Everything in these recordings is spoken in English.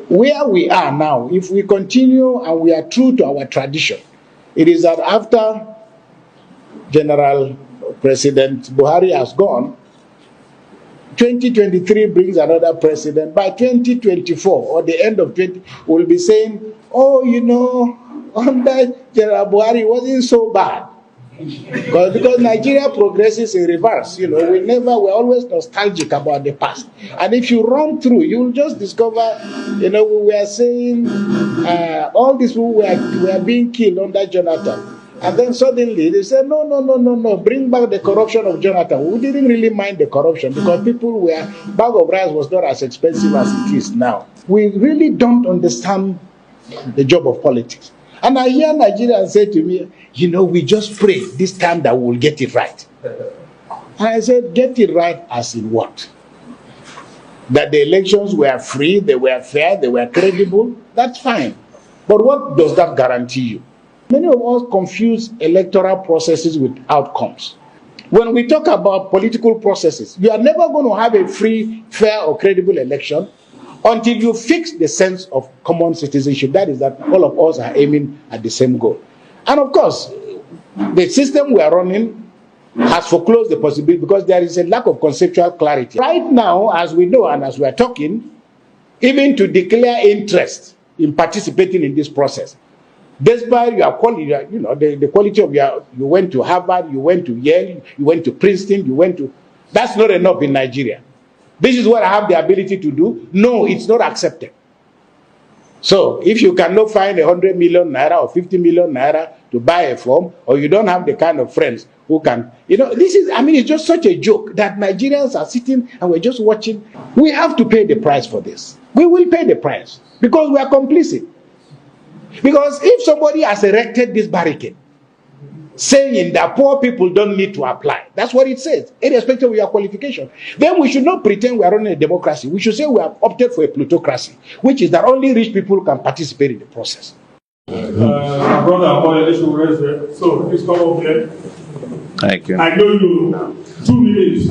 where we are now, if we continue and we are true to our tradition, it is that after General President Buhari has gone, 2023 brings another president. By 2024 or the end of 20, we'll be saying, oh, you know, under General Buhari it wasn't so bad. Because Nigeria progresses in reverse. You know, we're always nostalgic about the past. And if you run through, you'll just discover, you know, we were saying all these people were being killed under Jonathan. And then suddenly they said, no, bring back the corruption of Jonathan. We didn't really mind the corruption because bag of rice was not as expensive as it is now. We really don't understand the job of politics. And I hear Nigerians say to me, you know, we just pray this time that we'll get it right. And I said, get it right as in what? That the elections were free, they were fair, they were credible, that's fine. But what does that guarantee you? Many of us confuse electoral processes with outcomes. When we talk about political processes, you are never going to have a free, fair, or credible election until you fix the sense of common citizenship. That is that all of us are aiming at the same goal. And of course, the system we are running has foreclosed the possibility because there is a lack of conceptual clarity. Right now, as we know and as we are talking, even to declare interest in participating in this process, despite your quality, you know, the quality of you went to Harvard, you went to Yale, you went to Princeton, that's not enough in Nigeria. This is what I have the ability to do. No, it's not accepted. So if you cannot find 100 million naira or 50 million naira to buy a form, or you don't have the kind of friends who can, you know, it's just such a joke that Nigerians are sitting and we're just watching. We have to pay the price for this. We will pay the price because we are complicit. Because if somebody has erected this barricade, saying that poor people don't need to apply, that's what it says, irrespective of your qualification, then we should not pretend we are running a democracy. We should say we have opted for a plutocracy, which is that only rich people can participate in the process. My brother Omoyele should raise it. So please come up here. Thank you. I know you. 2 minutes.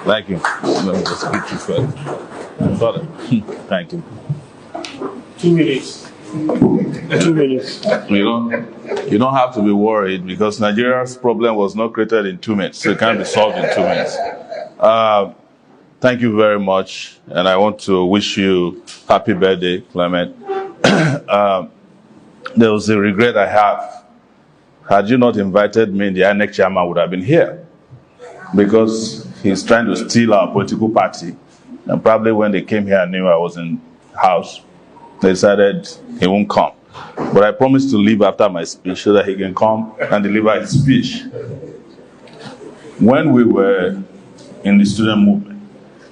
Thank you. Let me just speak to you first. Thank you. 2 minutes. 2 minutes. You don't have to be worried because Nigeria's problem was not created in 2 minutes, so it can't be solved in 2 minutes. Thank you very much, and I want to wish you happy birthday, Clement. There was a regret I have. Had you not invited me, the INEC chairman would have been here because he's trying to steal our political party. And probably when they came here and knew I was in house, they decided he won't come. But I promised to leave after my speech so that he can come and deliver his speech. When we were in the student movement,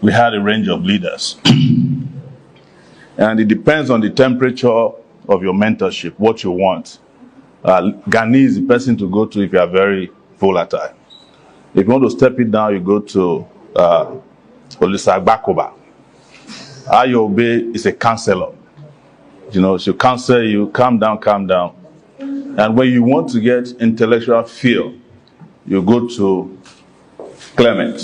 we had a range of leaders. And it depends on the temperature of your mentorship, what you want. Ghani is the person to go to if you are very volatile. If you want to step it down, you go to Olisa Agbakoba. Ayobe is a counselor. You know, she'll counsel you, calm down. And when you want to get intellectual feel, you go to Clement.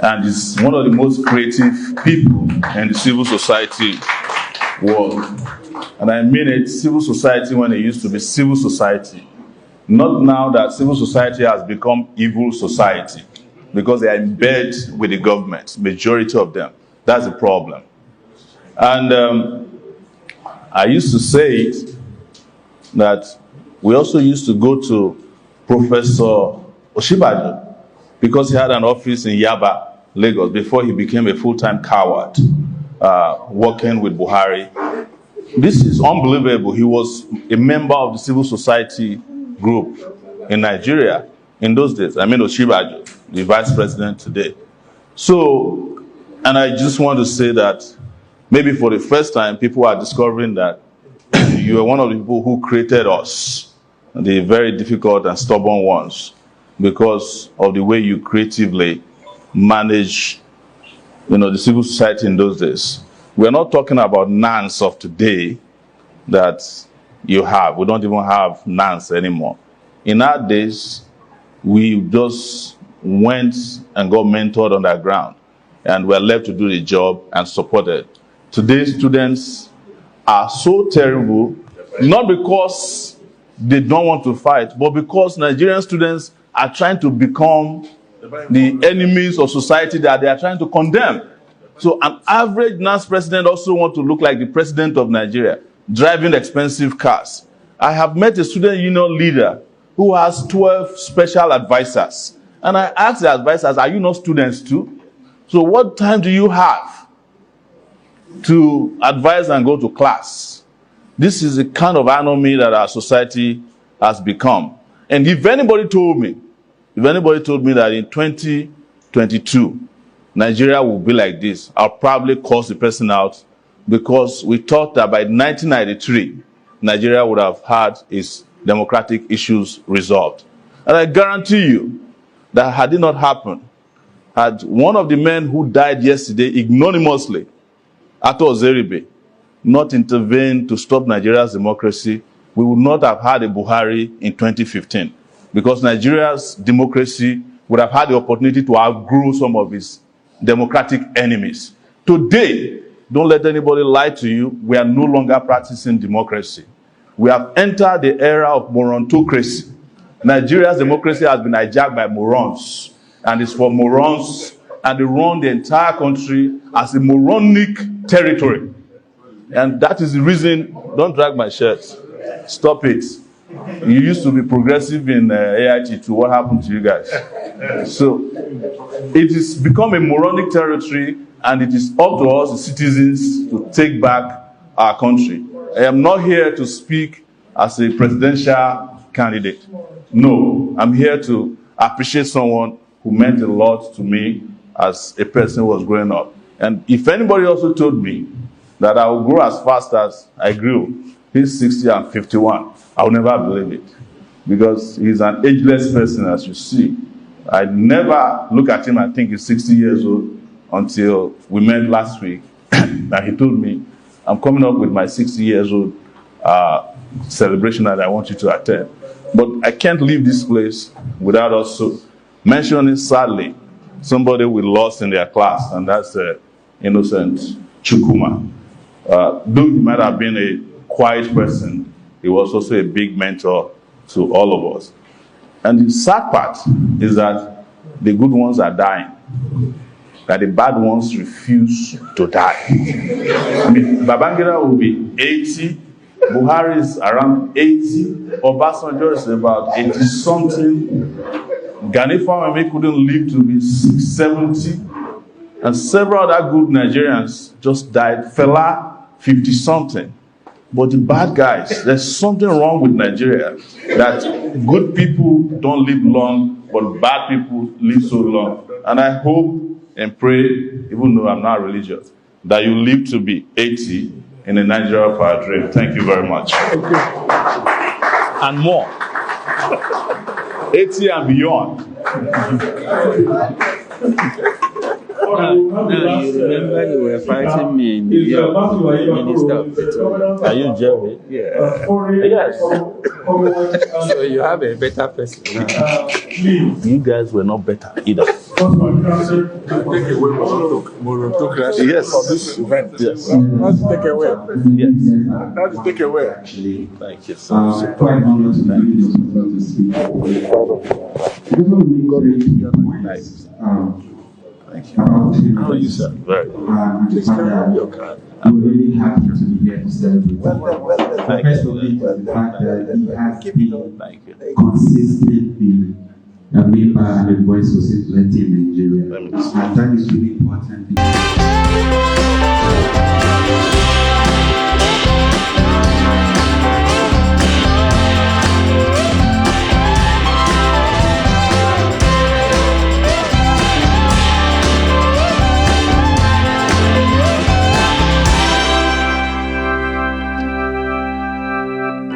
And he's one of the most creative people in the civil society world. And I mean it, civil society when it used to be civil society. Not now that civil society has become evil society because they are in bed with the government, majority of them. That's the problem. And I used to say it, that we also used to go to Professor Oshibaju because he had an office in Yaba, Lagos, before he became a full-time coward, working with Buhari. This is unbelievable. He was a member of the civil society group in Nigeria in those days. I mean Oshibaju, the vice president today. So, and I just want to say that maybe for the first time, people are discovering that you are one of the people who created us, the very difficult and stubborn ones, because of the way you creatively manage, the civil society in those days. We're not talking about NANS of today that you have. We don't even have NANS anymore. In our days, we just went and got mentored on the ground. and were left to do the job and supported. Today's students are so terrible, not because they don't want to fight, but because Nigerian students are trying to become the enemies of society that they are trying to condemn. So an average NAS president also wants to look like the president of Nigeria, driving expensive cars. I have met a student union leader who has 12 special advisors. And I asked the advisors, are you not students too? So what time do you have to advise and go to class? This is the kind of anomaly that our society has become. And if anybody told me that in 2022, Nigeria will be like this, I'll probably curse the person out, because we thought that by 1993, Nigeria would have had its democratic issues resolved. And I guarantee you that had it not happened, had one of the men who died yesterday ignominiously, Ato Zeribe, not intervened to stop Nigeria's democracy, we would not have had a Buhari in 2015, because Nigeria's democracy would have had the opportunity to outgrow some of its democratic enemies. Today, don't let anybody lie to you, we are no longer practicing democracy. We have entered the era of morontocracy. Nigeria's democracy has been hijacked by morons, and it's for morons, and they run the entire country as a moronic territory. And that is the reason, don't drag my shirt, stop it. You used to be progressive in AIT too, what happened to you guys? So, it has become a moronic territory, and it is up to us, the citizens, to take back our country. I am not here to speak as a presidential candidate. No, I'm here to appreciate someone who meant a lot to me as a person who was growing up. And if anybody also told me that I will grow as fast as I grew, he's 60 and 51, I will never believe it. Because he's an ageless person, as you see. I never look at him and think he's 60 years old until we met last week. And he told me, I'm coming up with my 60 years old celebration that I want you to attend. But I can't leave this place without also mentioning, sadly, somebody we lost in their class, and that's Innocent Chukwuma. Though he might have been a quiet person, he was also a big mentor to all of us. And the sad part is that the good ones are dying, that the bad ones refuse to die. I mean, Babangida will be 80, Buhari is around 80, Obasanjo is about 80-something, Gani Famemi couldn't live to be 70, and several other good Nigerians just died. Fela, 50-something. But the bad guys, there's something wrong with Nigeria, that good people don't live long, but bad people live so long. And I hope and pray, even though I'm not religious, that you live to be 80 in the Nigeria power dream. Thank you very much. And more. 80 and beyond. You remember you were fighting me in the Minister of Petroleum. Are you Jerry? Yeah. Yes. So you have a better person now. You guys were not better either. Yes. For this event. Yes. Let's take away. Yes. Let's take away. Thank you so much. Quite honored to be to speak. Nice. Thank you. How are you, sir? Very good. I'm really happy to be here to celebrate. First of all, the fact that he has been consistently a member and a voice for plenty in Nigeria. And that is really important.